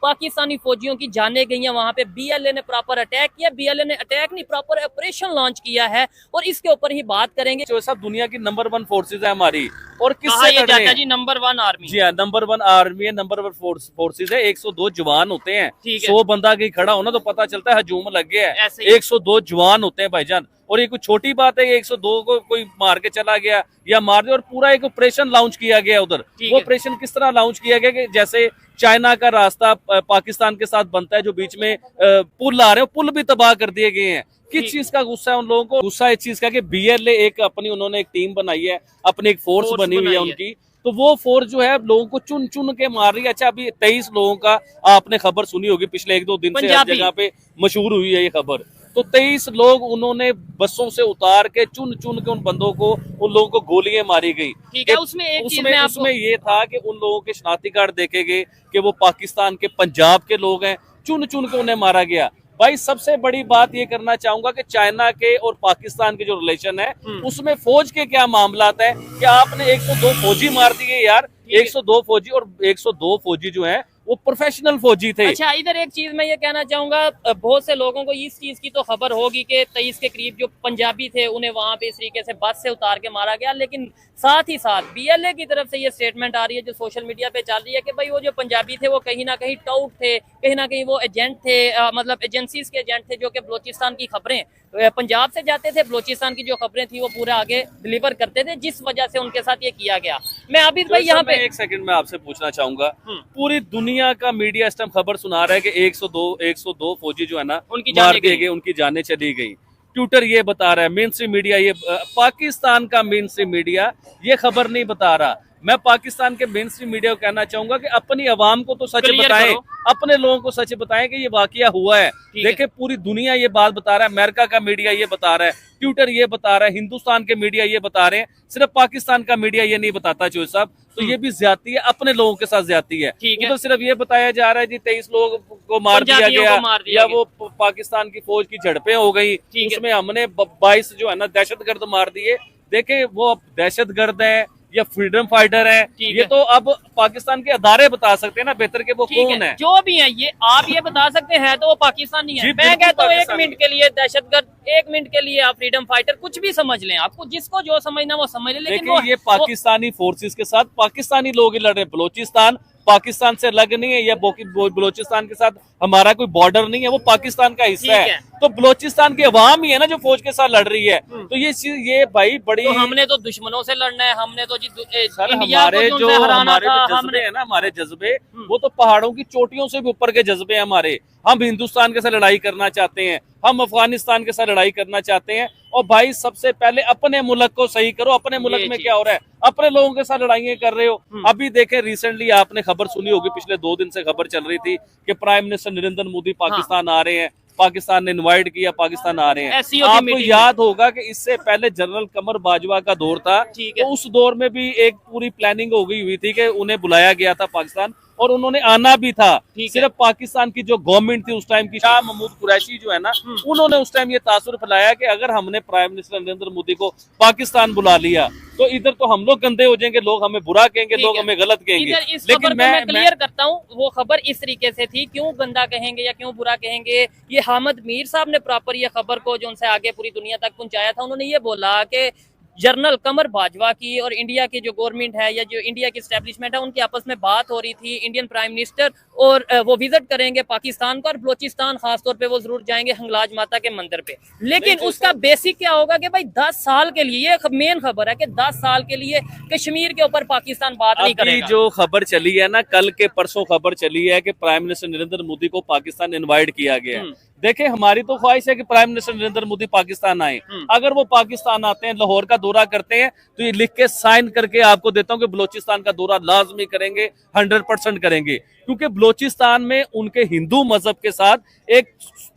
पाकिस्तानी फौजियों की जाने गई हैं वहां पे। बीएलए ने प्रॉपर अटैक किया, बीएलए ने अटैक नहीं प्रॉपर ऑपरेशन लॉन्च किया है, और इसके ऊपर ही बात करेंगे। जो सब दुनिया की नंबर 1 फोर्सेज है हमारी, और कहा किससे यह लड़ रहे जाता हैं जी नंबर 1 आर्मी। जी हाँ, नंबर 1 आर्मी है, नंबर 1 फोर्सेज है। 102 जवान होते हैं, ठीक है। 100 बंदा कहीं खड़ा होना तो पता चलता है हजूम लग गया है। ऐसे ही। 102 जवान होते हैं भाईजान, और ये कुछ छोटी बात है। 102 को कोई मार के चला गया या मार दिया, और पूरा एक ऑपरेशन लॉन्च किया गया उधर। वो ऑपरेशन किस तरह लॉन्च किया गया कि जैसे चाइना का रास्ता पाकिस्तान के साथ बनता है, जो बीच में पुल आ रहे हैं, पुल भी तबाह कर दिए गए हैं। किस चीज का गुस्सा है उन लोगों को? गुस्सा इस चीज का कि बीएलए एक अपनी उन्होंने एक टीम बनाई है, अपनी एक फोर्स बनी हुई है उनकी, तो वो फोर्स जो है लोगों को चुन चुन के मार रही है। अच्छा, अभी 23 लोगों का आपने खबर सुनी होगी पिछले 1-2 दिन से, हर जगह पे मशहूर हुई है ये खबर। तो 23 लोग उन्होंने बसों से उतार के चुन चुन के उन बंदों को, उन लोगों को गोलियां मारी गई। ठीक है, उसमें ये था कि उन लोगों के शनाख्ती कार्ड देखे गए कि वो पाकिस्तान के पंजाब के लोग हैं, चुन चुन के उन्हें मारा गया। भाई सबसे बड़ी बात ये करना चाहूंगा कि चाइना के और पाकिस्तान के जो रिलेशन है उसमें फौज के क्या मामलात है कि आपने 102 फौजी मार दिए यार। 102 फौजी, और 102 फौजी जो हैं वो प्रोफेशनल फौजी थे। अच्छा, इधर एक चीज मैं ये कहना चाहूंगा, बहुत से लोगों को इस चीज की तो खबर होगी कि 23 के करीब जो पंजाबी थे उन्हें वहां पे इस तरीके से बस से उतार के मारा गया, लेकिन साथ ही साथ बीएलए की तरफ से ये स्टेटमेंट आ रही है जो सोशल मीडिया पे चल रही है कि भाई वो जो पंजाबी थे वो कहीं ना कहीं टाउट थे, कहीं ना कहीं वो एजेंट थे, मतलब एजेंसीज के एजेंट थे, जो कि बलोचिस्तान की खबरें पंजाब से जाते थे, बलोचिस्तान की जो खबरें थी वो पूरा आगे डिलीवर करते थे, जिस वजह से उनके साथ ये किया गया। मैं अभी भाई यहाँ पे एक सेकंड में आपसे पूछना चाहूंगा, पूरी दुनिया का मीडिया इस टाइम खबर सुना रहा है कि 102 फौजी जो है ना उनकी मार दिए गए, उनकी जानें चली गई। ट्विटर ये बता रहा है, मेन स्ट्रीम मीडिया ये, पाकिस्तान का मेन स्ट्रीम मीडिया ये खबर नहीं बता रहा। मैं पाकिस्तान के मेन स्ट्रीम मीडिया को कहना चाहूंगा कि अपनी आवाम को तो सच बताएं, अपने लोगों को सच बताएं कि ये वाकया हुआ है। देखिए पूरी दुनिया ये बात बता रहा है, अमेरिका का मीडिया ये बता रहा है, ट्विटर ये बता रहा है, हिंदुस्तान के मीडिया ये बता रहे हैं, सिर्फ पाकिस्तान का मीडिया ये नहीं बताता जो साहब। तो ये भी ज्यादती है, अपने लोगों के साथ ज्यादती है। तो सिर्फ ये बताया जा रहा है जी 23 लोग को मार दिया गया, या वो पाकिस्तान की फौज की झड़पें हो गई, उसमें हमने 22 जो है ना दहशतगर्द मार दिए। देखे वो दहशतगर्द है या फ्रीडम फाइटर है, ये तो अब पाकिस्तान के अदारे बता सकते हैं ना बेहतर के वो कौन है। जो भी है ये आप ये बता सकते हैं तो वो पाकिस्तानी है। मैं कहता हूँ 1 मिनट के लिए दहशतगर्द, 1 मिनट के लिए आप फ्रीडम फाइटर, कुछ भी समझ लें, आपको जिसको जो समझना वो समझ लें, लेकिन ये पाकिस्तानी फोर्सेस के साथ पाकिस्तानी लोग ही लड़ रहे हैं। बलोचिस्तान पाकिस्तान से अलग नहीं है, या बलोचिस्तान के साथ हमारा कोई बॉर्डर नहीं है, वो पाकिस्तान का हिस्सा है। तो बलोचिस्तान की अवाम ही है ना जो फौज के साथ लड़ रही है। तो ये भाई बड़ी, तो हमने तो दुश्मनों से लड़ना है, हमने तो सर हमारे जो जज्बे है ना, हमारे जज्बे वो तो पहाड़ों की चोटियों से भी ऊपर के जज्बे हैं हमारे। हम हिंदुस्तान के साथ लड़ाई करना चाहते हैं, हम अफगानिस्तान के साथ लड़ाई करना चाहते हैं। और भाई सबसे पहले अपने मुल्क को सही करो, अपने मुल्क में क्या हो रहा है, अपने लोगों के साथ लड़ाइयां कर रहे हो। अभी देखें रिसेंटली आपने खबर सुनी होगी, पिछले 2 दिन से खबर चल रही थी कि प्राइम मिनिस्टर नरेंद्र मोदी पाकिस्तान आ रहे हैं, पाकिस्तान ने इनवाइट किया, पाकिस्तान आ रहे हैं। आपको याद होगा कि इससे पहले जनरल कमर बाजवा का दौर था, तो उस दौर में भी एक पूरी प्लानिंग हो गई हुई थी कि उन्हें बुलाया गया था पाकिस्तान, और उन्होंने आना भी था। सिर्फ पाकिस्तान की जो गवर्नमेंट थी उस टाइम की, शाह महमूद कुरैशी जो है ना, उन्होंने उस टाइम ये तासुर फैलाया कि अगर हमने प्राइम मिनिस्टर नरेंद्र मोदी को पाकिस्तान बुला लिया तो इधर तो हम लोग गंदे हो जाएंगे, लोग हमें बुरा कहेंगे, लोग हमें गलत कहेंगे। लेकिन मैं क्लियर करता हूँ, वो खबर इस तरीके से थी, क्यों गंदा कहेंगे या क्यों बुरा कहेंगे, ये हामिद मीर साहब ने प्रॉपर ये खबर को जो उनसे आगे पूरी दुनिया तक पहुंचाया था। उन्होंने ये बोला कि जनरल कमर बाजवा की और इंडिया की जो गवर्नमेंट है या जो इंडिया की स्टैब्लिशमेंट है उनकी आपस में बात हो रही थी, इंडियन प्राइम मिनिस्टर, और वो विजिट करेंगे पाकिस्तान को, और बलोचिस्तान खासतौर पे वो जरूर जाएंगे हिंगलाज माता के मंदिर पे। लेकिन उसका बेसिक क्या होगा कि भाई 10 साल के लिए, ये मेन खबर है कि 10 साल के लिए कश्मीर के ऊपर पाकिस्तान बात नहीं करेगा। जो खबर चली है ना, कल के परसों खबर चली है कि प्राइम मिनिस्टर नरेंद्र मोदी को पाकिस्तान इनवाइट किया गया है। देखे हमारी तो ख्वाहिश है कि प्राइम मिनिस्टर नरेंद्र मोदी पाकिस्तान आए। अगर वो पाकिस्तान आते हैं, लाहौर का दौरा करते हैं, तो ये लिख के साइन करके आपको देता हूं कि बलोचिस्तान का दौरा लाजमी करेंगे, 100% करेंगे। क्योंकि बलोचिस्तान में उनके हिंदू मजहब के साथ एक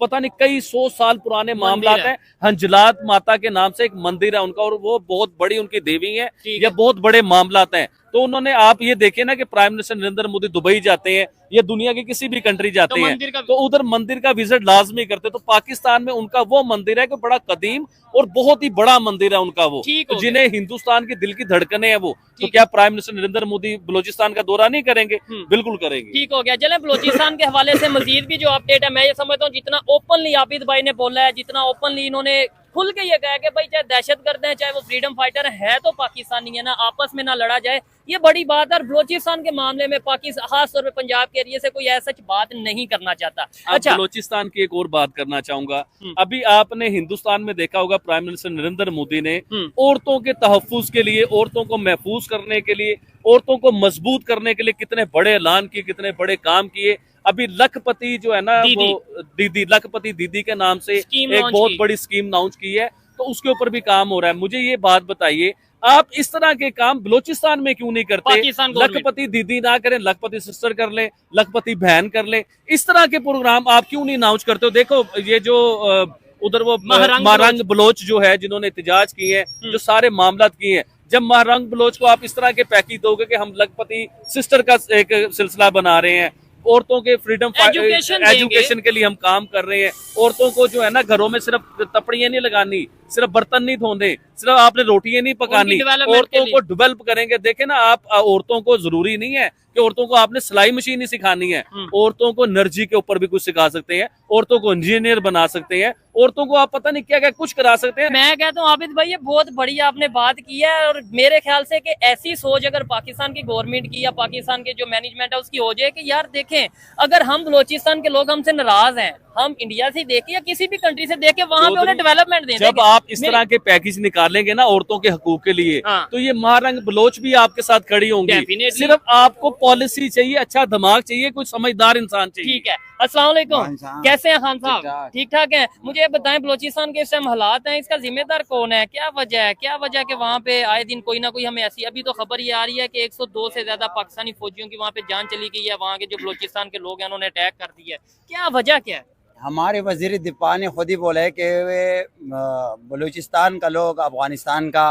पता नहीं कई 100 साल पुराने मामला है। हंजलात माता के नाम से एक मंदिर है उनका, और वो बहुत बड़ी उनकी देवी है, या बहुत बड़े मामला हैं। तो उन्होंने, आप ये देखे ना कि prime minister Narendra Modi Dubai जाते हैं या दुनिया के किसी भी कंट्री जाते हैं तो उधर मंदिर का विजिट लाजमी करते। तो पाकिस्तान में उनका वो मंदिर है कि बड़ा कदीम और बहुत ही बड़ा मंदिर है उनका वो, तो जिन्हें हिंदुस्तान की दिल की धड़कने हैं वो, तो क्या प्राइम मिनिस्टर नरेंद्र मोदी बलोचिस्तान का दौरा नहीं करेंगे? बिल्कुल करेंगे। ठीक हो गया। चले बलोचिस्तान के हवाले से मजीद भी जो अपडेट है, मैं ये समझता हूँ जितना ओपनली आबिद भाई ने बोला है, जितना ओपनली इन्होंने खुल के ये कहा कि भाई चाहे दहशतगर्द है चाहे वो फ्रीडम फाइटर है तो पाकिस्तानी है ना, आपस में ना लड़ा जाए, ये बड़ी बात है। और बलोचिस्तान के मामले में पाकिस्तान खास तौर पे पंजाब के एरिया से कोई ऐसा बात नहीं करना चाहता। अच्छा, बलोचिस्तान की एक और बात करना चाहूंगा। अभी आपने हिंदुस्तान में देखा होगा प्राइम मिनिस्टर नरेंद्र मोदी ने औरतों के तहफ्फुज के लिए, औरतों को महफूज करने के लिए, औरतों को मजबूत करने के लिए कितने बड़े ऐलान किए, कितने बड़े काम किए। अभी लखपति जो है ना, वो दीदी, लखपति दीदी के नाम से एक बहुत बड़ी स्कीम लॉन्च की है, तो उसके ऊपर भी काम हो रहा है। मुझे ये बात बताइए, आप इस तरह के काम बलोचिस्तान में क्यों नहीं करते? लखपति दीदी ना करें, लखपति सिस्टर कर ले, लखपति बहन कर ले, इस तरह के प्रोग्राम आप क्यों नहीं अनाउंस करते हो? देखो ये जो उधर वो महारंग बलोच जो है, जिन्होंने एहतजाज किए हैं, जो सारे मामला किए हैं, जब महारंग बलोच को आप इस तरह के पैकेज दोगे कि हम लखपति सिस्टर का एक सिलसिला बना रहे हैं, औरतों के फ्रीडम एजुकेशन के लिए हम काम कर रहे हैं, औरतों को जो है ना घरों में सिर्फ तपड़ियां नहीं लगानी, सिर्फ बर्तन नहीं धोने, सिर्फ आपने रोटियां नहीं पकानी, औरतों को डेवलप करेंगे। देखे ना आप, औरतों को जरूरी नहीं है कि औरतों को आपने सिलाई मशीन ही सिखानी है, औरतों को एनर्जी के ऊपर भी कुछ सिखा सकते हैं, औरतों को इंजीनियर बना सकते हैं, औरतों को आप पता नहीं क्या क्या कुछ करा सकते हैं। मैं कहता हूँ आबिद भाई ये बहुत बड़ी आपने बात की है, और मेरे ख्याल से कि ऐसी सोच अगर पाकिस्तान की गवर्नमेंट की या पाकिस्तान के जो मैनेजमेंट है उसकी हो जाए कि यार देखें, अगर हम बलोचिस्तान के लोग हमसे नाराज हैं, हम इंडिया से देखें या किसी भी कंट्री से देखें, वहां पे उन्हें डेवलपमेंट दें। जब आप इस तरह के पैकेज निकालेंगे ना औरतों के हकूक के लिए, तो ये महारंग बलोच भी आपके साथ खड़ी होंगी। सिर्फ आपको पॉलिसी चाहिए, अच्छा दिमाग चाहिए, कोई समझदार इंसान चाहिए। ठीक है। अस्सलाम वालेकुम, कैसे हैं खान साहब? ठीक ठाक हैं। मुझे बताएं बलोचिस्तान के इस टाइम हालात हैं, इसका जिम्मेदार कौन है? क्या वजह है, क्या वजह है कि वहाँ पे आए दिन कोई ना कोई हमें ऐसी, अभी तो खबर ये आ रही है कि 102 से ज्यादा पाकिस्तानी फौजियों की वहाँ पे जान चली गई है, वहाँ के जो बलोचिस्तान के लोग हैं उन्होंने अटैक कर दिया है, क्या वजह क्या है? हमारे वजीर दिफा ने खुद ही बोला है कि वे बलूचिस्तान का लोग अफगानिस्तान का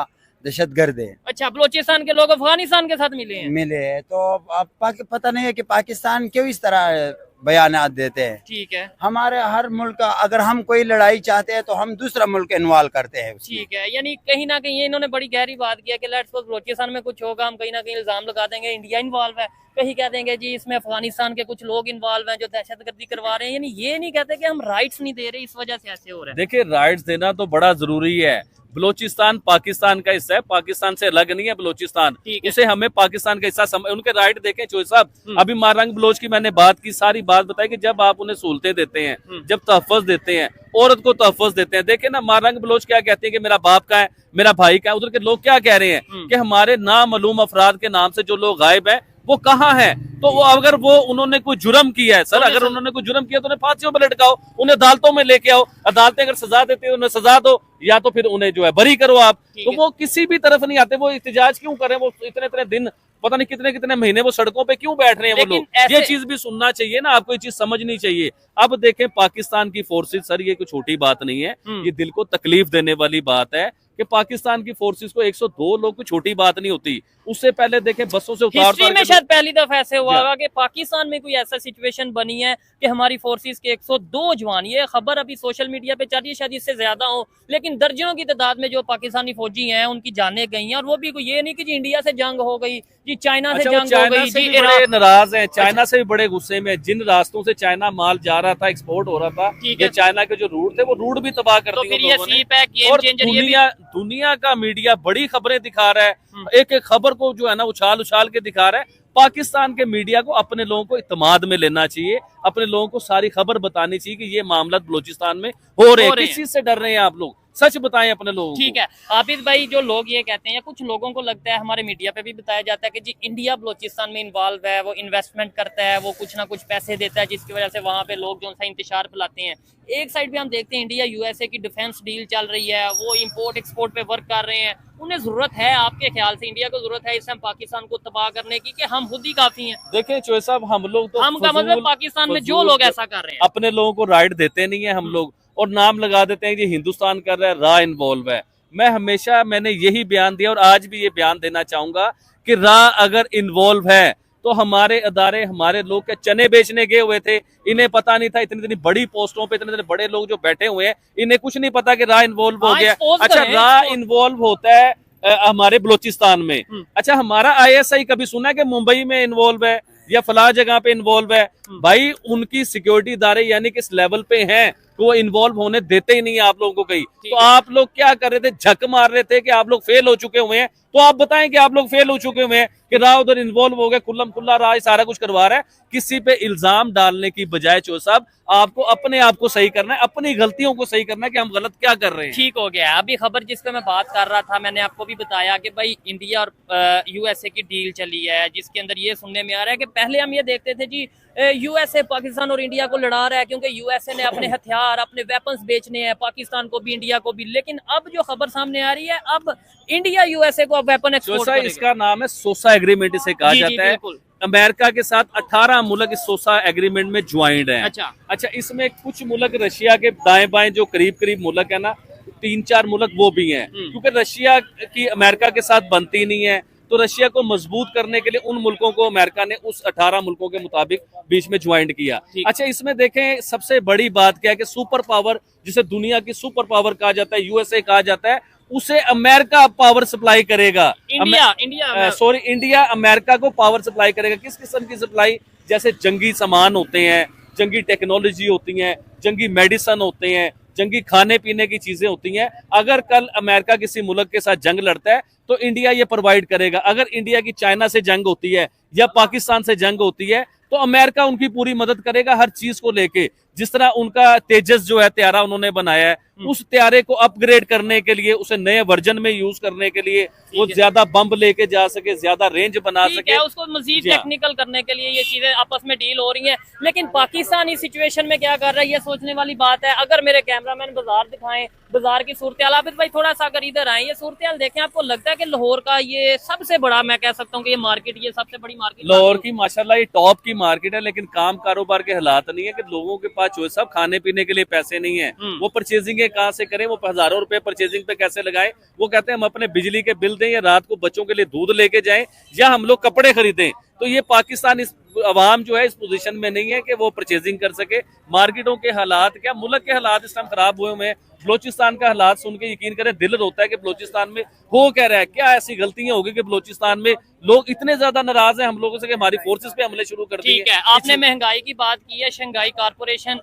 दहशतगर्द है। अच्छा, बलोचिस्तान के लोग अफगानिस्तान के साथ मिले हैं? तो अब पता नहीं है कि पाकिस्तान क्यों इस तरह बयानात देते हैं। ठीक है। हमारे हर मुल्क का, अगर हम कोई लड़ाई चाहते हैं तो हम दूसरा मुल्क इन्वॉल्व करते हैं। ठीक है, यानी कहीं ना कहीं इन्होंने बड़ी गहरी बात किया कि लेट्स सपोज बलोचिस्तान में कुछ होगा, हम कहीं ना कहीं इल्जाम लगा देंगे इंडिया इन्वॉल्व है, कहीं कह देंगे जी इसमें अफगानिस्तान के कुछ लोग इन्वॉल्व हैं जो दहशतगर्दी करवा रहे हैं, यानी ये नहीं कहते कि हम राइट्स नहीं दे रहे, इस वजह से ऐसे हो रहा है। देखिए, राइट्स देना तो बड़ा जरूरी है। बलोचिस्तान पाकिस्तान का हिस्सा है, पाकिस्तान से अलग नहीं है बलोचिस्तान, उसे हमें पाकिस्तान का हिस्सा उनके राइट देखें। चोई साहब, अभी महारंग बलोच की मैंने बात की, सारी बात बताई कि जब आप उन्हें सहूलतें देते हैं, जब तहफ़्फ़ुज़ देते हैं, औरत को तहफ़्फ़ुज़ देते हैं, देखे ना महारंग बलोच क्या कहते हैं कि मेरा बाप का है, मेरा भाई का है। उधर के लोग क्या कह रहे हैं कि हमारे नामालूम अफराद के नाम से जो लोग गायब है वो कहाँ है? तो वो अगर वो उन्होंने कोई जुर्म किया है, सर अगर उन्होंने कोई जुर्म किया तो उन्हें फांसियों पर लटकाओ, उन्हें अदालतों में लेके आओ, अदालतें अगर सजा देती है उन्हें सजा दो, या तो फिर उन्हें जो है बरी करो आप। तो वो किसी भी तरफ नहीं आते, वो एहतजाज क्यों कर रहे हैं? वो इतने इतने दिन, पता नहीं कितने कितने महीने वो सड़कों पे क्यों बैठ रहे हैं वो लोग? ये चीज भी सुनना चाहिए ना, आपको ये चीज समझनी चाहिए। अब देखें, पाकिस्तान की फोर्सेस, सर ये कोई छोटी बात नहीं है, ये दिल को तकलीफ देने वाली बात है कि पाकिस्तान की फोर्सेस को 102 लोग को छोटी बात नहीं होती। उससे पहले देखें बसों से हिस्ट्री में शायद पहली दफा ऐसे हुआ होगा कि पाकिस्तान में कोई ऐसा सिचुएशन बनी है कि हमारी फोर्सेस के 102 जवान, ये खबर अभी सोशल मीडिया पे चल रही है, शायद इससे ज्यादा हो, लेकिन दर्जनों की तादाद में जो पाकिस्तानी फौजी हैं उनकी जानें गई हैं। और वो भी कोई ये नहीं कि जी इंडिया से जंग हो गई, जी चाइना से जंग हो गई, जी बड़े नाराज हैं, चाइना से भी बड़े गुस्से में, जिन रास्तों से चाइना माल जा रहा था, एक्सपोर्ट हो रहा था, ये चाइना के जो रूट थे वो रूट भी तबाह कर दिए। और दुनिया का मीडिया बड़ी खबरें दिखा रहा है, एक एक खबर को जो है ना उछाल उछाल के दिखा रहा है। पाकिस्तान के मीडिया को अपने लोगों को इत्मीनान में लेना चाहिए, अपने लोगों को सारी खबर बतानी चाहिए कि ये मामला बलूचिस्तान में हो रहे हैं। किस चीज से डर रहे हैं आप लोग? सच बताएं अपने लोगों को। ठीक है आबिद भाई, जो लोग ये कहते हैं या कुछ लोगों को लगता है, हमारे मीडिया पे भी बताया जाता है कि जी इंडिया बलूचिस्तान में इन्वॉल्व है, वो इन्वेस्टमेंट करता है, वो कुछ ना कुछ पैसे देता है, जिसकी वजह से वहाँ पे लोग जो सा इंतशार फैलाते हैं। एक साइड पे हम देखते हैं इंडिया यूएसए की डिफेंस डील चल रही है, वो इम्पोर्ट एक्सपोर्ट पे वर्क कर रहे हैं। उन्हें जरूरत है, आपके ख्याल से इंडिया को जरूरत है इस टाइम पाकिस्तान को तबाह करने की, कि हम खुद ही काफी हैं? देखें चोई साहब, हम लोग तो हम का मतलब पाकिस्तान में जो लोग ऐसा कर रहे हैं अपने लोगों को राइट देते नहीं है हम लोग, और नाम लगा देते हैं कि हिंदुस्तान कर रहा है, रा इन्वॉल्व है। मैं हमेशा मैंने यही बयान दिया और आज भी ये बयान देना चाहूंगा कि रा अगर इन्वॉल्व है तो हमारे अदारे, हमारे लोग क्या चने बेचने गए हुए थे, इन्हें पता नहीं था इतनी बड़ी पोस्टों पे इतने बड़े लोग जो बैठे हुए हैं, इन्हें कुछ नहीं पता कि रा इन्वॉल्व हो गया। अच्छा, रा इन्वॉल्व होता है हमारे बलोचिस्तान में। अच्छा, हमारा ISI कभी सुना है कि मुंबई में इन्वॉल्व है या फला जगह पे इन्वॉल्व है? भाई, उनकी सिक्योरिटी इदारे यानी किस लेवल पे हैं तो वो इन्वॉल्व होने देते ही नहीं है आप लोगों को कहीं। तो आप लोग क्या कर रहे थे? झक मार रहे थे कि आप लोग फेल हो चुके हुए हैं। तो आप बताएं कि आप लोग फेल हो चुके हुए हैं कि रा उधर इन्वॉल्व हो गए, खुल्लम खुल्ला रा सारा कुछ करवा रहा है। किसी पे इल्जाम डालने की बजाय चो साहब आपको अपने आप को सही करना है, अपनी गलतियों को सही करना है कि हम गलत क्या कर रहे हैं। ठीक हो गया। अभी खबर जिस पे मैं बात कर रहा था, मैंने आपको भी बताया कि भाई इंडिया और USA की डील चली है, जिसके अंदर ये सुनने में आ रहा है कि पहले हम ये देखते थे जी USA पाकिस्तान और इंडिया को लड़ा रहा है क्योंकि USA ने अपने हथियार, अपने वेपन्स बेचने हैं पाकिस्तान को भी, इंडिया को भी। लेकिन अब जो खबर सामने आ रही है, अब इंडिया USA को अब वेपन एक्सपोर्ट करेगा। इसका नाम है सोसा एग्रीमेंट, इसे कहा जाता है। अमेरिका के साथ 18 मुल्क इस सोसा एग्रीमेंट में ज्वाइंट हैं। अच्छा, इसमें कुछ मुल्क रशिया के दाएं बाएं जो करीब करीब मुल्क है ना, 3-4 मुल्क वो भी हैं, क्योंकि रशिया की अमेरिका के साथ बनती नहीं है। तो रशिया को मजबूत करने के लिए उन मुल्कों को अमेरिका ने उस 18 मुल्कों के मुताबिक बीच में ज्वाइंट किया। अच्छा, इसमें देखें सबसे बड़ी बात क्या है कि सुपर पावर, जिसे दुनिया की सुपर पावर कहा जाता है, USA कहा जाता है, उसे अमेरिका पावर सप्लाई करेगा। इंडिया अमेरिका को पावर सप्लाई करेगा। किस किस्म की सप्लाई? जैसे जंगी सामान होते हैं, जंगी टेक्नोलॉजी होती है, जंगी मेडिसिन होते हैं, जंगी खाने पीने की चीजें होती हैं। अगर कल अमेरिका किसी मुल्क के साथ जंग लड़ता है तो इंडिया ये प्रोवाइड करेगा। अगर इंडिया की चाइना से जंग होती है या पाकिस्तान से जंग होती है तो अमेरिका उनकी पूरी मदद करेगा हर चीज को लेके। जिस तरह उनका तेजस जो है त्यारा उन्होंने बनाया है, उस त्यारे को अपग्रेड करने के लिए, उसे नए वर्जन में यूज करने के लिए, वो ज्यादा बम लेके जा सके, ज्यादा रेंज बना सके, उसको मजीद टेक्निकल करने के लिए ये चीजें आपस में डील हो रही हैं। लेकिन पाकिस्तान इस सिचुएशन में क्या कर रहा है, ये सोचने वाली बात है। अगर मेरे कैमरामैन बाजार दिखाएं, बाजार की सूरत-ए-हाल, आबिद भाई थोड़ा सा अगर इधर आए, ये सूरत-ए-हाल देखें, आपको लगता है कि लाहौर का ये सबसे बड़ा, मैं कह सकता हूँ कि ये मार्केट, ये सबसे बड़ी मार्केट लाहौर की माशाल्लाह ये टॉप की मार्केट है, लेकिन काम कारोबार के हालात नहीं है कि लोगों के पास जो सब खाने पीने के लिए पैसे नहीं है। वो परचेजिंग कहाँ से करें? वो हजारों रुपए परचेजिंग पे कैसे लगाएं? वो कहते हैं हम अपने बिजली के बिल दें या रात को बच्चों के लिए दूध लेके जाएं या हम लोग कपड़े खरीदें। तो ये पाकिस्तान, इस अवाम जो है इस पोजीशन में नहीं है कि वो परचेजिंग कर सके। मार्केटों के हालात क्या, मुल्क के हालात इस टाइम खराब हुए हुए हैं। बलोचिस्तान का हालात सुन के यकीन करें दिल रोता है कि बलोचिस्तान में हो क्या रहा है, क्या ऐसी गलतियां होगी कि बलोचिस्तान में लोग इतने ज्यादा नाराज हैं हम लोगों से कि हमारी फोर्सेस पे हमले शुरू कर दिए। ठीक है, आपने महंगाई की बात की है। शंघाई कॉर्पोरेशन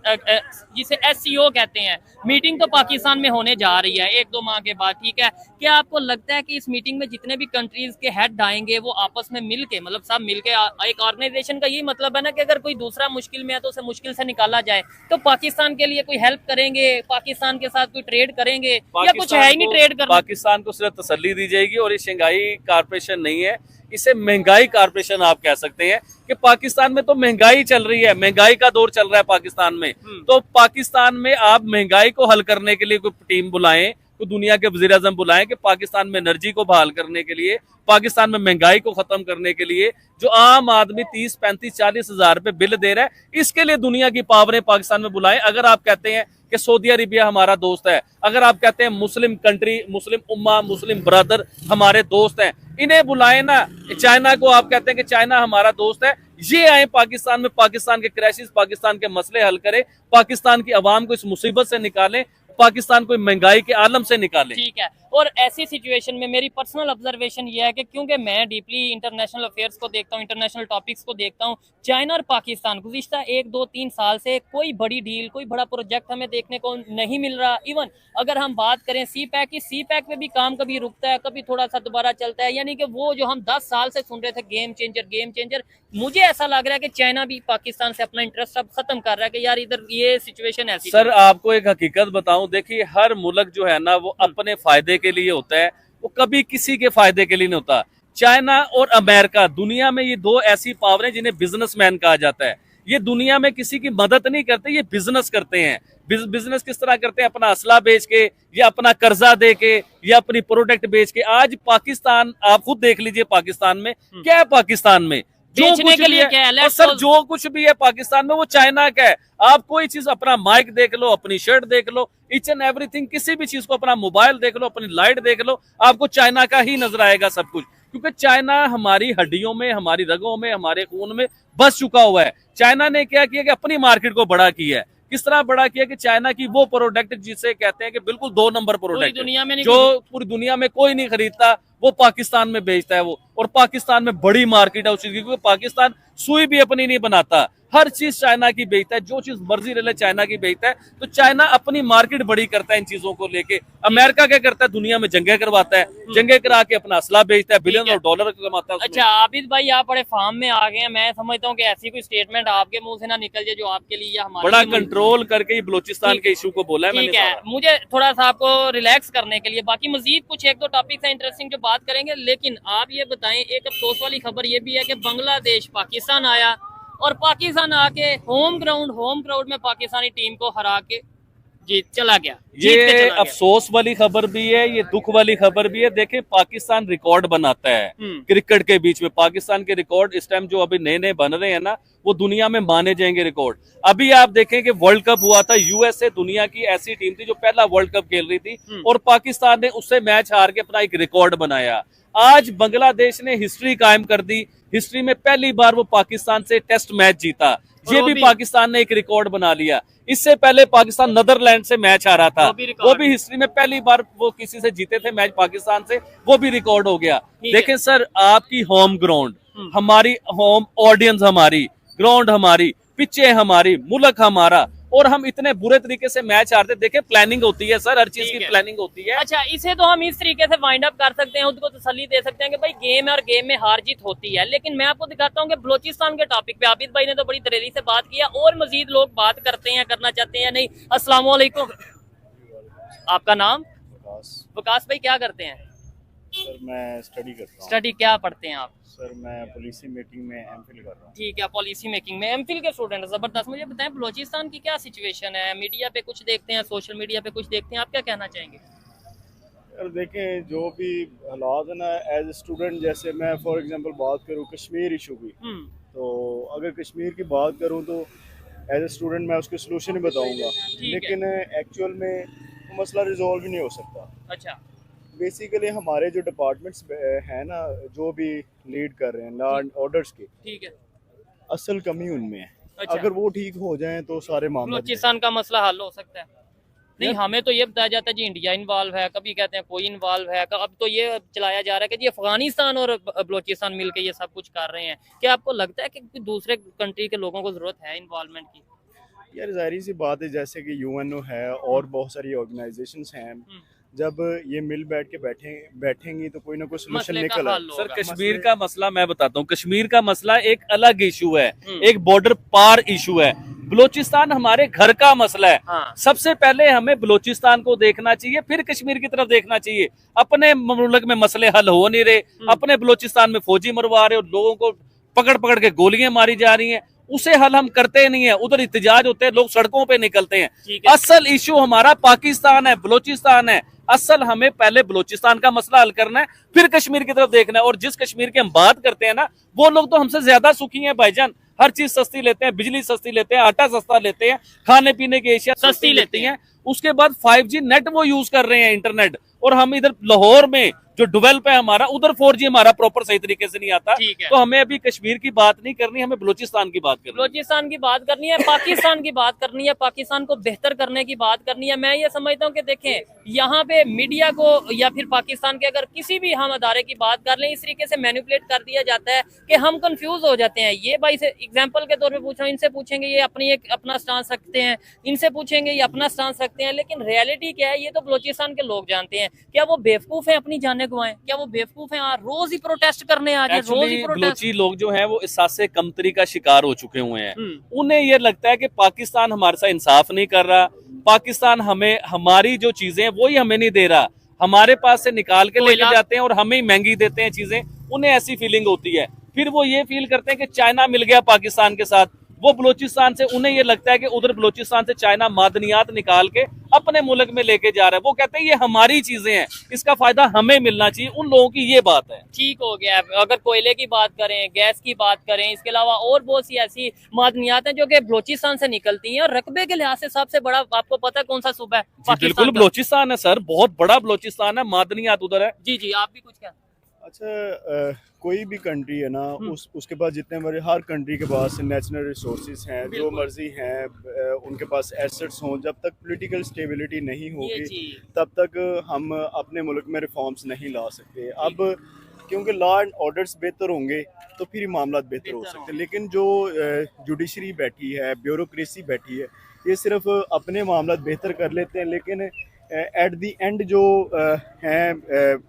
जिसे SCO कहते हैं, मीटिंग तो पाकिस्तान में होने जा रही है 1-2 माह के बाद, ठीक है। क्या आपको लगता है कि इस मीटिंग में जितने भी कंट्रीज के हेड आएंगे वो आपस में मिलके, मतलब सब मिलके, एक ऑर्गेनाइजेशन का यही मतलब है ना कि अगर कोई दूसरा मुश्किल में है तो उसे मुश्किल से निकाला जाए, तो पाकिस्तान के लिए कोई हेल्प करेंगे, पाकिस्तान के साथ कोई ट्रेड करेंगे, या कुछ है ही नहीं ट्रेड करना? पाकिस्तान को सिर्फ तसल्ली दी जाएगी। और ये शंघाई कॉर्पोरेशन नहीं है, इसे महंगाई कॉर्पोरेशन आप कह सकते हैं कि पाकिस्तान में तो महंगाई चल रही है, महंगाई का दौर चल रहा है पाकिस्तान में। तो पाकिस्तान में आप महंगाई को हल करने के लिए कोई टीम बुलाएं, तो दुनिया के वजीर आजम बुलाएं कि पाकिस्तान में एनर्जी को बहाल करने के लिए, पाकिस्तान में महंगाई को खत्म करने के लिए, जो आम आदमी 30, 35, 40 हजार रुपए बिल दे रहा है, इसके लिए दुनिया की पावरें पाकिस्तान में बुलाएं। अगर आप कहते हैं कि सऊदी अरेबिया हमारा दोस्त है, अगर आप कहते हैं मुस्लिम कंट्री, मुस्लिम उम्मा, मुस्लिम ब्रदर हमारे दोस्त हैं, इन्हें बुलाएं ना। चाइना को आप कहते हैं कि चाइना हमारा दोस्त है, ये आए पाकिस्तान में, पाकिस्तान के क्रैशिस, पाकिस्तान के मसले हल करें, पाकिस्तान की आवाम को इस मुसीबत से निकालें, पाकिस्तान को महंगाई के आलम से निकालें। ठीक है। और ऐसी सिचुएशन में मेरी पर्सनल ऑब्जर्वेशन ये है कि क्योंकि मैं डीपली इंटरनेशनल अफेयर्स को देखता हूँ, इंटरनेशनल टॉपिक्स को देखता हूँ, चाइना और पाकिस्तान गुज़िश्ता 1-2-3 साल से कोई बड़ी डील, कोई बड़ा प्रोजेक्ट हमें देखने को नहीं मिल रहा। इवन अगर हम बात करें CPEC की, CPEC में भी काम कभी रुकता है, कभी थोड़ा सा दोबारा चलता है। यानी कि वो जो हम 10 साल से सुन रहे थे गेम चेंजर, गेम चेंजर, मुझे ऐसा लग रहा है कि चाइना भी पाकिस्तान से अपना इंटरेस्ट अब खत्म कर रहा है कि यार इधर ये सिचुएशन ऐसी। सर आपको एक हकीकत बताऊं, देखिए हर मुल्क जो है ना वो अपने फायदे के लिए होता है, वो कभी किसी के फायदे के लिए नहीं होता। चाइना और अमेरिका दुनिया में ये दो ऐसी पावर हैं जिन्हें बिजनेसमैन कहा जाता है। ये दुनिया में किसी की मदद नहीं करते, ये बिजनेस करते हैं। बिजनेस किस तरह करते हैं? अपना असला बेच के, या अपना कर्जा दे के, या अपनी प्रोडक्ट बेच के। आज पाकिस्तान, आप खुद देख लीजिए पाकिस्तान में क्या है। पाकिस्तान में जो बेचने कुछ के भी लिए है, क्या है? और Let's सर suppose- जो कुछ भी है पाकिस्तान में वो चाइना का है। आप कोई चीज, अपना माइक देख लो, अपनी शर्ट देख लो, ईच एंड एवरीथिंग, किसी भी चीज को, अपना मोबाइल देख लो, अपनी लाइट देख लो, आपको चाइना का ही नजर आएगा सब कुछ। क्योंकि चाइना हमारी हड्डियों में, हमारी रगों में, हमारे खून में बस चुका हुआ है। चाइना ने क्या किया कि अपनी मार्केट को बड़ा किया है। किस तरह बड़ा किया कि चाइना की वो प्रोडक्ट जिसे कहते हैं कि बिल्कुल 2 नंबर पूरी प्रोडक्ट, दुनिया में नहीं जो पूरी दुनिया में कोई नहीं खरीदता, वो पाकिस्तान में बेचता है वो। और पाकिस्तान में बड़ी मार्केट है उस चीज की, क्योंकि पाकिस्तान सुई भी अपनी नहीं बनाता, हर चीज चाइना की बेचता है, जो चीज मर्जी ले ले चाइना की बेचता है। तो चाइना अपनी मार्केट बड़ी करता है इन चीजों को लेके। अमेरिका क्या करता है, दुनिया में जंगें करवाता है, जंगें करा के अपना असला बेचता है, बिलियन ऑफ डॉलर कमाता है उसमें। अच्छा आबिद भाई, आप बड़े फार्म में आ गए हैं। मैं समझता हूँ कि ऐसी कोई स्टेटमेंट आपके मुंह से ना निकल जाए जो आपके लिए या हमारे बड़ा लिए मुश्किल- कंट्रोल करके ही बलोचिस्तान ठीक- के इशू को बोला है ठीक मैंने है, सारा। मुझे थोड़ा सा आपको रिलैक्स करने के लिए, बाकी मजीद कुछ 1-2 टॉपिक्स हैं इंटरेस्टिंग जो बात करेंगे, लेकिन आप ये बताएं, एक अफसोस वाली खबर ये भी है कि बांग्लादेश पाकिस्तान आया और पाकिस्तान आके होम ग्राउंड में पाकिस्तानी टीम को हरा के जीत चला गया। जीत के ये चला गया। अफसोस वाली खबर भी है, ये दुख वाली खबर भी है। देखें, पाकिस्तान रिकॉर्ड बनाता है क्रिकेट के बीच में। पाकिस्तान के रिकॉर्ड इस टाइम जो अभी नए नए बन रहे हैं ना, वो दुनिया में माने जाएंगे रिकॉर्ड। अभी आप देखें कि वर्ल्ड कप हुआ था, यूएसए दुनिया की ऐसी टीम थी जो पहला वर्ल्ड कप खेल रही थी, और पाकिस्तान ने उससे मैच हार के अपना एक रिकॉर्ड बनाया। आज बांग्लादेश ने हिस्ट्री कायम कर दी। हिस्ट्री में पहली बार वो पाकिस्तान से टेस्ट मैच जीता, ये भी पाकिस्तान ने एक रिकॉर्ड बना लिया। इससे पहले पाकिस्तान नीदरलैंड से मैच हारा था, वो भी हिस्ट्री में पहली बार वो किसी से जीते थे मैच पाकिस्तान से, वो भी रिकॉर्ड हो गया। देखें सर, आपकी होम ग्राउंड, हमारी होम ऑडियंस, हमारी ग्राउंड, हमारी पिचे, हमारी मुल्क हमारा, और हम इतने बुरे तरीके से मैच हारते। देखें, प्लानिंग होती है सर, हर चीज की प्लानिंग होती है। अच्छा, इसे तो हम इस तरीके से वाइंड अप कर सकते हैं, उसको तसल्ली दे सकते हैं कि भाई गेम है और गेम में हार जीत होती है। लेकिन मैं आपको दिखाता हूँ कि बलोचिस्तान के टॉपिक पे आबिद भाई ने तो बड़ी दलेरी से बात किया, और मजीद लोग बात करते हैं, करना चाहते हैं या नहीं। अस्सलाम वालेकुम, आपका नाम? वकास भाई, क्या करते हैं? सर मैं स्टडी करता हूँ। स्टडी क्या पढ़ते हैं आप? सर मैं पॉलिसी मेकिंग में एमफिल कर रहा हूँ। ठीक है, पॉलिसी मेकिंग में एमफिल के स्टूडेंट, जबरदस्त। मुझे बताएं, बलोचिस्तान की क्या सिचुएशन है? मीडिया पे कुछ देखते हैं, सोशल मीडिया पे कुछ देखते हैं, आप क्या कहना चाहेंगे? यार देखें, जो भी हालात है ना, एज ए स्टूडेंट, जैसे मैं फॉर एग्जांपल बात करूँ कश्मीर इशू की, तो अगर कश्मीर की बात करूँ तो एज ए स्टूडेंट मैं उसके सोल्यूशन ही बताऊँगा, लेकिन एक्चुअल में वो मसला रिजॉल्व ही नहीं हो सकता। अच्छा, बेसिकली हमारे जो डिपार्टमेंट्स हैं ना, जो भी लीड कर रहे हैं लॉ एंड ऑर्डर्स की, ठीक है। असल कमी उनमें है। अच्छा। अगर वो ठीक हो जाएं तो सारे मामले बलोचिस्तान का मसला हल हो सकता है। नहीं, हमें तो ये बताया जाता है जी इंडिया इन्वॉल्व है, कभी कहते हैं कोई इन्वॉल्व है, अब तो ये चलाया जा रहा है कि जी अफगानिस्तान और बलोचिस्तान मिलकर ये सब कुछ कर रहे हैं। क्या आपको लगता है कि दूसरे कंट्री के लोगों को जरूरत है इन्वॉल्वमेंट की? यार जाहिर सी बात है, जैसे कि यूएनओ है और बहुत सारी ऑर्गेनाइजेशंस हैं, जब ये मिल बैठ के बैठेंगी तो कोई ना कोई सोल्यूशन निकल आएगा। सर, कश्मीर का मसला मैं बताता हूँ। कश्मीर का मसला एक अलग इशू है, एक बॉर्डर पार इशू है। बलोचिस्तान हमारे घर का मसला है। हाँ। सबसे पहले हमें बलोचिस्तान को देखना चाहिए, फिर कश्मीर की तरफ देखना चाहिए। अपने मुल्क में मसले हल हो नहीं रहे, अपने बलोचिस्तान में फौजी मरवा रहे, लोगों को पकड़ पकड़ के गोलियां मारी जा रही हैं, उसे हल हम करते नहीं है। उधर इत्तेजाज होते हैं, लोग सड़कों पे निकलते हैं। असल इशू हमारा पाकिस्तान है, बलोचिस्तान है। असल हमें पहले बलोचिस्तान का मसला हल करना है, फिर कश्मीर की तरफ देखना है। और जिस कश्मीर की हम बात करते हैं ना, वो लोग तो हमसे ज्यादा सुखी हैं भाईजान। हर चीज सस्ती लेते हैं, बिजली सस्ती लेते हैं, आटा सस्ता लेते हैं, खाने पीने की एशिया सस्ती लेती हैं। उसके बाद 5G नेट वो यूज कर रहे हैं, इंटरनेट। और हम इधर लाहौर में जो डेवलप है हमारा, उधर 4G हमारा प्रॉपर सही तरीके से नहीं आता। तो हमें अभी कश्मीर की बात नहीं करनी, हमें बलूचिस्तान की बात करनी है। बलूचिस्तान की बात करनी है, पाकिस्तान की बात करनी है, पाकिस्तान को बेहतर करने की बात करनी है। मैं ये समझता हूँ कि देखें, यहाँ पे मीडिया को या फिर पाकिस्तान के अगर किसी भी हम अदारे की बात कर लें, इस तरीके से मैनिपुलेट कर दिया जाता है कि हम कंफ्यूज हो जाते हैं। ये भाई से एग्जाम्पल के तौर पे पूछ रहा हूँ, इनसे पूछेंगे ये अपना स्टांस रखते हैं, इनसे पूछेंगे ये अपना स्टांस रखते हैं, लेकिन रियलिटी क्या है ये तो बलूचिस्तान के लोग जानते हैं। क्या वो बेवकूफ है अपनी जाने गंवाएं? क्या वो बेवकूफ है रोज ही प्रोटेस्ट करने आ जाए? रोज ही बलूची लोग जो हैं वो एहसास कमतरी का शिकार हो चुके हुए हैं। उन्हें ये लगता है कि पाकिस्तान हमारे साथ इंसाफ नहीं कर रहा, पाकिस्तान हमें हमारी जो चीजें वो ही हमें नहीं दे रहा, हमारे पास से निकाल के लेके जाते हैं और हमें ही महंगी देते हैं चीजें। उन्हें ऐसी फीलिंग होती है। फिर वो ये फील करते हैं कि चाइना मिल गया पाकिस्तान के साथ, वो बलूचिस्तान से, उन्हें ये लगता है कि उधर बलूचिस्तान से चाइना मादनियात निकाल के अपने मुल्क में लेके जा रहा है। वो कहते हैं ये हमारी चीजें हैं, इसका फायदा हमें मिलना चाहिए, उन लोगों की ये बात है। ठीक हो गया। अगर कोयले की बात करें, गैस की बात करें, इसके अलावा और बहुत सी ऐसी मादनियात हैं जो कि बलोचिस्तान से निकलती हैं, और रकबे के लिहाज से सबसे बड़ा आपको पता है कौन सा सूबा है? बिल्कुल बलोचिस्तान है सर, बहुत बड़ा बलोचिस्तान है, मादनियात उधर है। जी जी, आप भी कुछ क्या? अच्छा, कोई भी कंट्री है ना, उसके पास जितने मर्जी, हर कंट्री के पास नेचुरल रिसोर्सेज हैं, जो मर्जी हैं, उनके पास एसेट्स हों, जब तक पॉलिटिकल स्टेबिलिटी नहीं होगी तब तक हम अपने मुल्क में रिफॉर्म्स नहीं ला सकते। अब क्योंकि लॉ एंड ऑर्डर्स बेहतर होंगे तो फिर मामला बेहतर हो सकते हैं, लेकिन जो जुडिशरी बैठी है, ब्यूरोक्रेसी बैठी है, ये सिर्फ अपने मामला बेहतर कर लेते हैं, लेकिन एट दी एंड जो है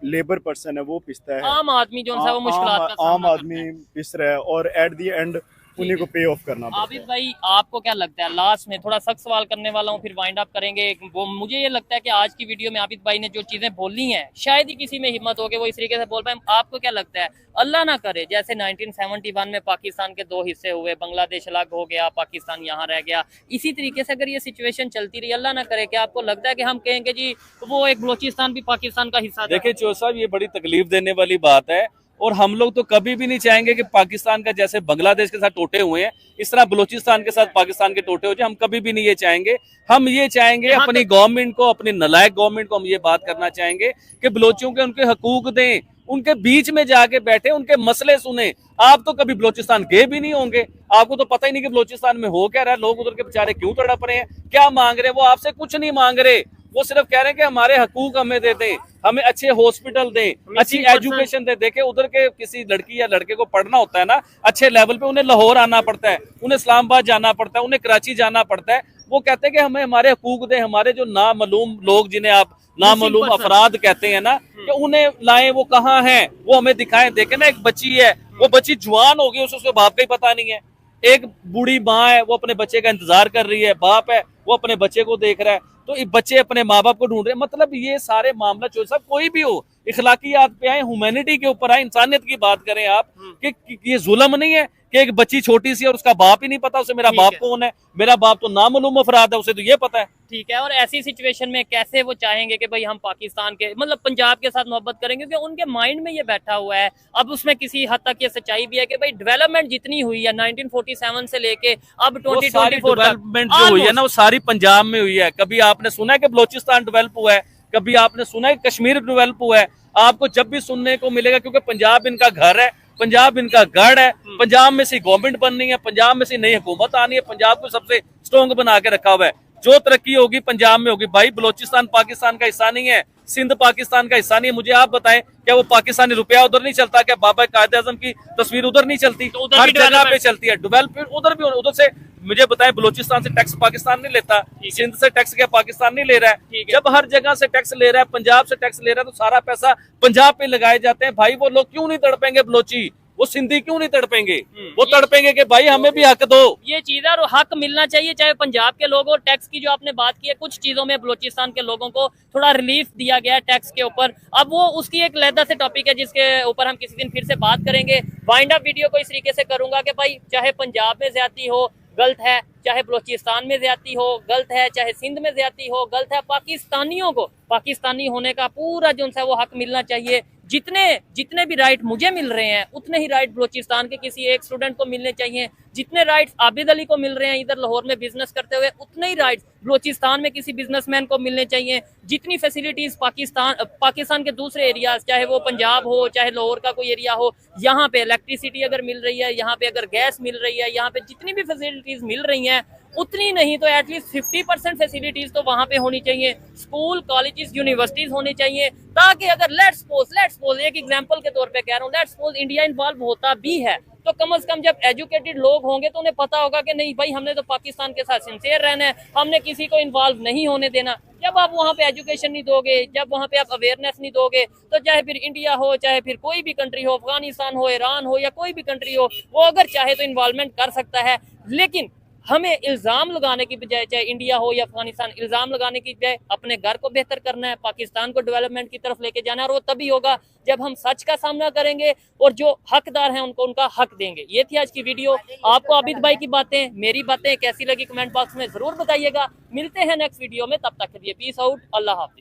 लेबर पर्सन है वो पिसता है, आम आदमी जो है वो मुश्किलात का आम सामना आदमी पिस रहा है, और एट दी एंड उन्हीं को पे ऑफ करना पड़ता है। आबिद भाई, आपको क्या लगता है, लास्ट में थोड़ा सख्त सवाल करने वाला हूँ, फिर वाइंड अप करेंगे। वो मुझे ये लगता है कि आज की वीडियो में आबिद भाई ने जो चीजें बोली हैं, शायद ही किसी में हिम्मत हो के वो इस तरीके से बोल पाए। आपको क्या लगता है, अल्लाह ना करे जैसे 1971 में पाकिस्तान के 2 हिस्से हुए, बांग्लादेश अलग हो गया, पाकिस्तान यहाँ रह गया, इसी तरीके से अगर ये सिचुएशन चलती रही, अल्लाह ना करे, क्या आपको लगता है कि हम कहेंगे जी वो एक बलोचिस्तान भी पाकिस्तान का हिस्सा? देखिए चो साहब, ये बड़ी तकलीफ देने वाली बात है, और हम लोग तो कभी भी नहीं चाहेंगे कि पाकिस्तान का जैसे बांग्लादेश के साथ टोटे हुए हैं इस तरह बलूचिस्तान के साथ पाकिस्तान के टोटे हो जाए। हम कभी भी नहीं ये चाहेंगे। हम ये चाहेंगे अपनी गवर्नमेंट को, अपनी नलायक गवर्नमेंट को हम ये बात करना चाहेंगे कि बलोचियों के उनके हकूक दें, उनके बीच में जाके बैठे, उनके मसले सुने। आप तो कभी बलूचिस्तान गए भी नहीं होंगे, आपको तो पता ही नहीं कि बलूचिस्तान में हो क्या रहा है, लोग उधर के बेचारे क्यों तड़प रहे हैं, क्या मांग रहे हैं। वो आपसे कुछ नहीं मांग रहे, वो सिर्फ कह रहे हैं कि हमारे हकूक हमें दे दें, हमें अच्छे हॉस्पिटल दें, अच्छी एजुकेशन दे। देखे उधर के किसी लड़की या लड़के को पढ़ना होता है ना अच्छे लेवल पे, उन्हें लाहौर आना पड़ता है, उन्हें इस्लामाबाद जाना पड़ता है, उन्हें कराची जाना पड़ता है। वो कहते हैं कि हमें हमारे हकूक दें, हमारे जो नामालूम लोग, जिन्हें आप नामालूम अफराद कहते हैं ना, कि उन्हें लाएं, वो कहाँ हैं वो हमें दिखाएं। देखे ना, एक बच्ची है, वो बच्ची जवान हो गई, उसके बाप का ही पता नहीं है। एक बूढ़ी माँ है, वो अपने बच्चे का इंतजार कर रही है, बाप है वो अपने बच्चे को देख रहा है, तो बच्चे अपने माँ बाप को ढूंढ रहे हैं। मतलब ये सारे मामला जो सब कोई भी हो, इखलाकियात पे आए, ह्यूमैनिटी के ऊपर आए, इंसानियत की बात करें आप, कि ये जुल्म नहीं है कि एक बच्ची छोटी सी और उसका बाप ही नहीं पता उसे मेरा बाप कौन है। मेरा बाप तो नामालूम अफराद है, उसे तो ये पता है। ठीक है, और ऐसी सिचुएशन में कैसे वो चाहेंगे कि भाई हम पाकिस्तान के, मतलब पंजाब के साथ मोहब्बत करेंगे, क्योंकि उनके माइंड में ये बैठा हुआ है। अब उसमें किसी हद तक ये सच्चाई भी है कि भाई डेवलपमेंट जितनी हुई है 1947 से लेके अब 2024 डेवलपमेंट जो हुई है ना, वो सारी पंजाब में हुई है। कभी आपने सुना है कि बलोचिस्तान डेवलप हुआ है? कभी आपने सुना है कश्मीर डेवलप हुआ है? आपको जब भी सुनने को मिलेगा, क्योंकि पंजाब इनका घर है, पंजाब इनका गढ़ है, पंजाब में से गवर्नमेंट बननी है, पंजाब में से नई हुकूमत आनी है, पंजाब को सबसे स्ट्रॉन्ग बना के रखा हुआ है। जो तरक्की होगी पंजाब में होगी। भाई बलोचिस्तान पाकिस्तान का हिस्सा नहीं है, सिंध पाकिस्तान का हिस्सा नहीं है। मुझे आप बताएं, क्या वो पाकिस्तानी रुपया उधर नहीं चलता? क्या बाबा कायदे आजम की तस्वीर उधर नहीं चलती? तो हर जगह पे चलती है डेवलपमेंट, उधर भी। उधर से मुझे बताएं, बलोचिस्तान से टैक्स पाकिस्तान नहीं लेता, सिंध से टैक्स क्या पाकिस्तान नहीं ले रहा है? जब हर जगह से टैक्स ले रहा है, पंजाब से टैक्स ले रहा है, तो सारा पैसा पंजाब पे लगाए जाते हैं। भाई वो लोग क्यों नहीं तड़पेंगे बलोची, वो सिंधी क्यों नहीं तड़पेंगे? वो तड़पेंगे कि भाई हमें भी हक दो। ये चीज है, और हक मिलना चाहिए, चाहे पंजाब के लोग। और टैक्स की जो आपने बात की है, कुछ चीजों में बलोचिस्तान के लोगों को थोड़ा रिलीफ दिया गया है टैक्स के ऊपर। अब वो उसकी एक लहदा से टॉपिक है जिसके ऊपर हम किसी दिन फिर से बात करेंगे। वाइंड अप वीडियो को इस तरीके से करूंगा कि भाई चाहे पंजाब में ज्यादती हो गलत है, चाहे बलोचिस्तान में ज्यादती हो गलत है, चाहे सिंध में ज्यादती हो गलत है। पाकिस्तानियों को पाकिस्तानी होने का पूरा जो है वो हक मिलना चाहिए। जितने भी राइट मुझे मिल रहे हैं, उतने ही राइट बलोचिस्तान के किसी एक स्टूडेंट को मिलने चाहिए। जितने राइट्स आबिद अली को मिल रहे हैं इधर लाहौर में बिजनेस करते हुए, उतने ही राइट्स बलोचिस्तान में किसी बिजनेसमैन को मिलने चाहिए। जितनी फैसिलिटीज पाकिस्तान के दूसरे एरियाज, चाहे वो पंजाब हो, चाहे लाहौर का कोई एरिया हो, यहाँ पे इलेक्ट्रिसिटी अगर मिल रही है, यहाँ पे अगर गैस मिल रही है, यहाँ पे जितनी भी फैसिलिटीज मिल रही हैं, उतनी नहीं तो एटलीस्ट 50% फैसिलिटीज तो वहाँ पे होनी चाहिए। स्कूल, कॉलेजेस, यूनिवर्सिटीज होनी चाहिए, ताकि अगर लेट्स सपोज एक एग्जांपल के तौर पे कह रहा हूँ, लेट्स सपोज इंडिया इन्वॉल्व होता भी है, तो कम से कम जब एजुकेटेड लोग होंगे तो उन्हें पता होगा कि नहीं भाई, हमने तो पाकिस्तान के साथ सिंसियर रहना है, हमने किसी को इन्वॉल्व नहीं होने देना। जब आप वहाँ पे एजुकेशन नहीं दोगे, जब वहाँ पे आप अवेयरनेस नहीं दोगे, तो चाहे फिर इंडिया हो, चाहे फिर कोई भी कंट्री हो, अफगानिस्तान हो, ईरान हो, या कोई भी कंट्री हो, वो अगर चाहे तो इन्वॉल्वमेंट कर सकता है। लेकिन हमें इल्जाम लगाने की बजाय, चाहे इंडिया हो या अफगानिस्तान, इल्जाम लगाने की बजाय अपने घर को बेहतर करना है, पाकिस्तान को डेवलपमेंट की तरफ लेके जाना है। और वो तभी होगा जब हम सच का सामना करेंगे और जो हकदार हैं उनको उनका हक देंगे। ये थी आज की वीडियो। आपको आबिद भाई की बातें, मेरी बातें कैसी लगी कमेंट बॉक्स में जरूर बताइएगा। मिलते हैं नेक्स्ट वीडियो में, तब तक के लिए पीस आउट, अल्लाह हाफिज।